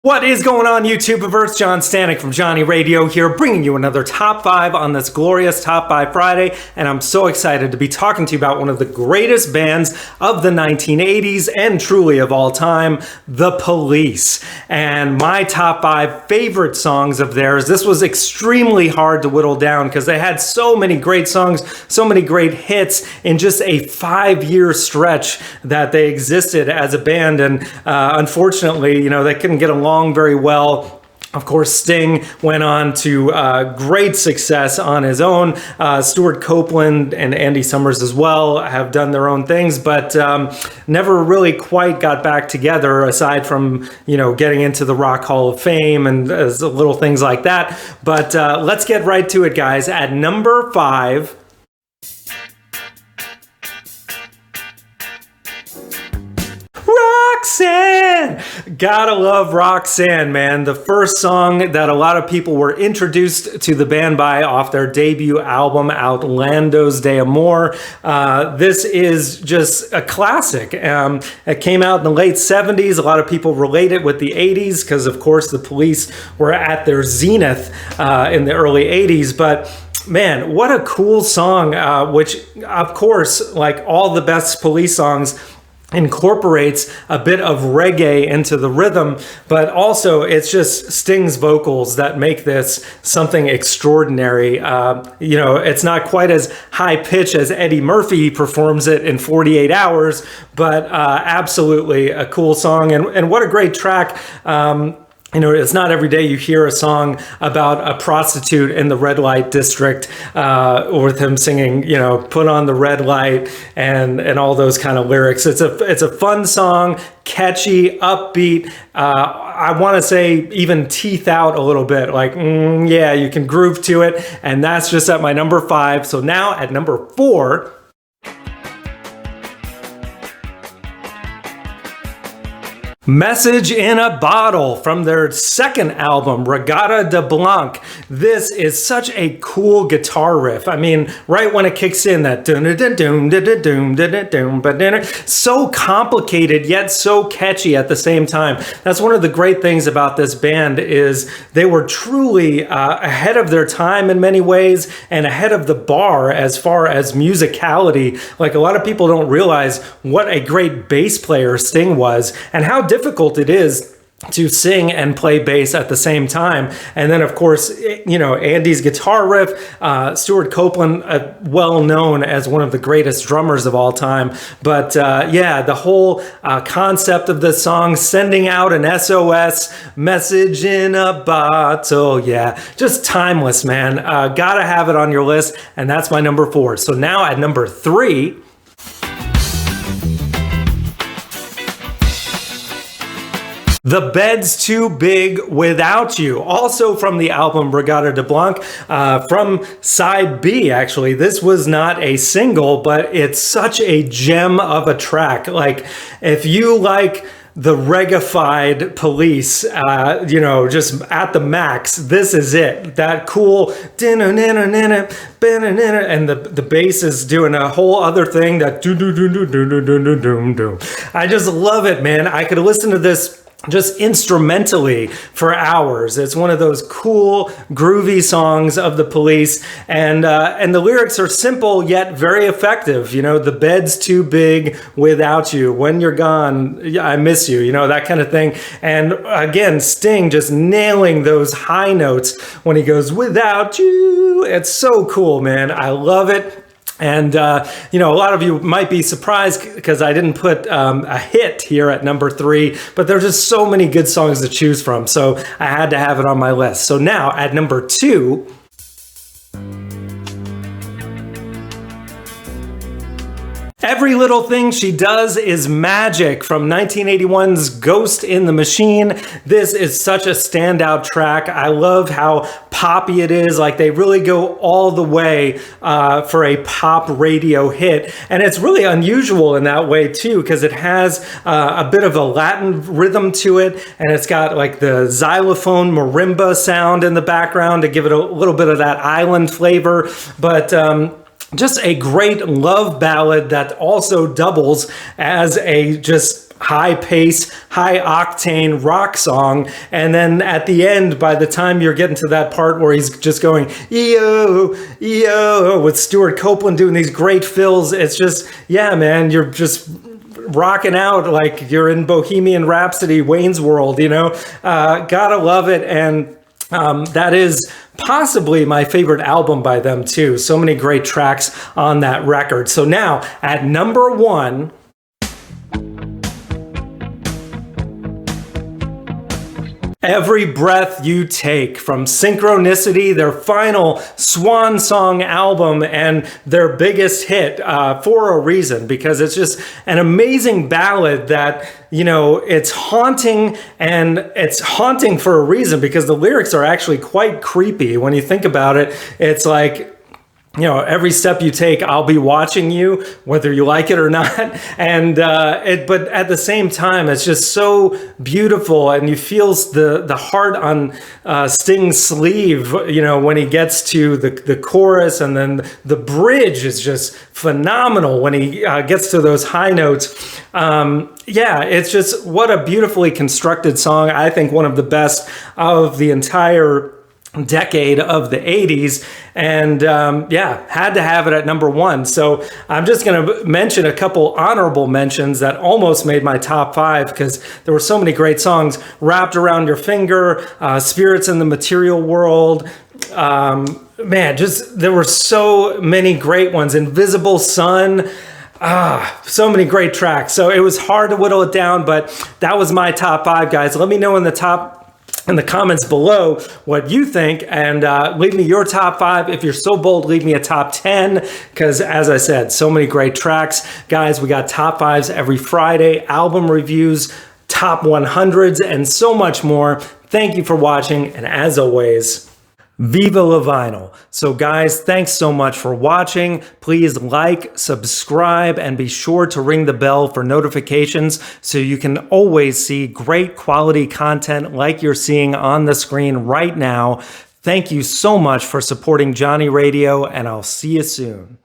What is going on, YouTubeverse? John Stanek from Johnny Radio here, bringing you another Top 5 on this glorious Top 5 Friday, and I'm so excited to be talking to you about one of the greatest bands of the 1980s and truly of all time, The Police. And my Top 5 favorite songs of theirs. This was extremely hard to whittle down because they had so many great songs, so many great hits in just a 5-year stretch that they existed as a band, and unfortunately, they couldn't get along very well. Of course, Sting went on to great success on his own. Stuart Copeland and Andy Summers as well have done their own things, but never really quite got back together aside from, getting into the Rock Hall of Fame and little things like that. But let's get right to it, guys. At number 5, Roxanne! Gotta love Roxanne, man. The first song that a lot of people were introduced to the band by off their debut album, Outlandos de Amor. This is just a classic. It came out in the late 70s. A lot of people relate it with the 80s because, of course, the Police were at their zenith in the early 80s. But man, what a cool song, which, of course, like all the best Police songs, incorporates a bit of reggae into the rhythm, but also it's just Sting's vocals that make this something extraordinary. It's not quite as high pitch as Eddie Murphy performs it in 48 hours, but absolutely a cool song, and what a great track. It's not every day you hear a song about a prostitute in the red light district with him singing, put on the red light and all those kind of lyrics. It's a fun song, catchy, upbeat. I want to say even teeth out a little bit, like, yeah, you can groove to it. And that's just at my number 5. So now at number 4, Message in a Bottle from their second album, Regatta de Blanc. This is such a cool guitar riff. I mean, right when it kicks in, that so complicated yet so catchy at the same time. That's one of the great things about this band is they were truly ahead of their time in many ways and ahead of the bar as far as musicality. Like, a lot of people don't realize what a great bass player Sting was and how difficult it is to sing and play bass at the same time. And then, of course, Andy's guitar riff, Stuart Copeland, well known as one of the greatest drummers of all time. But the whole concept of the song, sending out an SOS, message in a bottle. Yeah, just timeless, man. Gotta have it on your list. And that's my number 4. So now at number 3, The Bed's Too Big Without You, also from the album Regatta de Blanc, from side B, actually. This was not a single, but it's such a gem of a track. Like, if you like the reggae-fied Police, just at the max, this is it. That cool and the bass is doing a whole other thing, that I just love it, man. I could listen to this just instrumentally for hours. It's one of those cool, groovy songs of the Police, and the lyrics are simple yet very effective. The bed's too big without you. When you're gone, I miss you. That kind of thing. And again, Sting just nailing those high notes when he goes, without you. It's so cool, man. I love it. And, a lot of you might be surprised because I didn't put a hit here at number 3, but there's just so many good songs to choose from. So I had to have it on my list. So now at number 2, Every Little Thing She Does Is Magic from 1981's Ghost in the Machine. This is such a standout track. I love how poppy it is. Like, they really go all the way for a pop radio hit. And it's really unusual in that way too, because it has a bit of a Latin rhythm to it. And it's got like the xylophone marimba sound in the background to give it a little bit of that island flavor. But just a great love ballad that also doubles as a just high pace, high octane rock song. And then at the end, by the time you're getting to that part where he's just going, yo, yo, with Stuart Copeland doing these great fills, it's just, yeah, man, you're just rocking out like you're in Bohemian Rhapsody, Wayne's World, you know. Gotta love it. And that is possibly my favorite album by them too. So many great tracks on that record. So now at number 1, Every Breath You Take from Synchronicity, their final swan song album and their biggest hit for a reason, because it's just an amazing ballad that, you know, it's haunting, and it's haunting for a reason because the lyrics are actually quite creepy. When you think about it, it's like, you know, every step you take, I'll be watching you, whether you like it or not. And but at the same time, it's just so beautiful, and you feel the heart on Sting's sleeve, you know, when he gets to the chorus, and then the bridge is just phenomenal when he gets to those high notes. Yeah, it's just what a beautifully constructed song. I think one of the best of the entire decade of the 80s, and yeah, had to have it at number 1. So I'm just going to mention a couple honorable mentions that almost made my top 5 because there were so many great songs. Wrapped Around Your Finger, Spirits in the Material World, man, just there were so many great ones. Invisible Sun, so many great tracks. So it was hard to whittle it down, but that was my top 5, guys. Let me know in the comments below what you think, and leave me your top 5. If you're so bold, leave me a top 10, because as I said, so many great tracks. Guys, we got top 5s every Friday, album reviews, top 100s, and so much more. Thank you for watching, and as always, Viva La Vinyl. So guys, thanks so much for watching. Please like, subscribe, and be sure to ring the bell for notifications so you can always see great quality content like you're seeing on the screen right now. Thank you so much for supporting Johnny Radio, and I'll see you soon.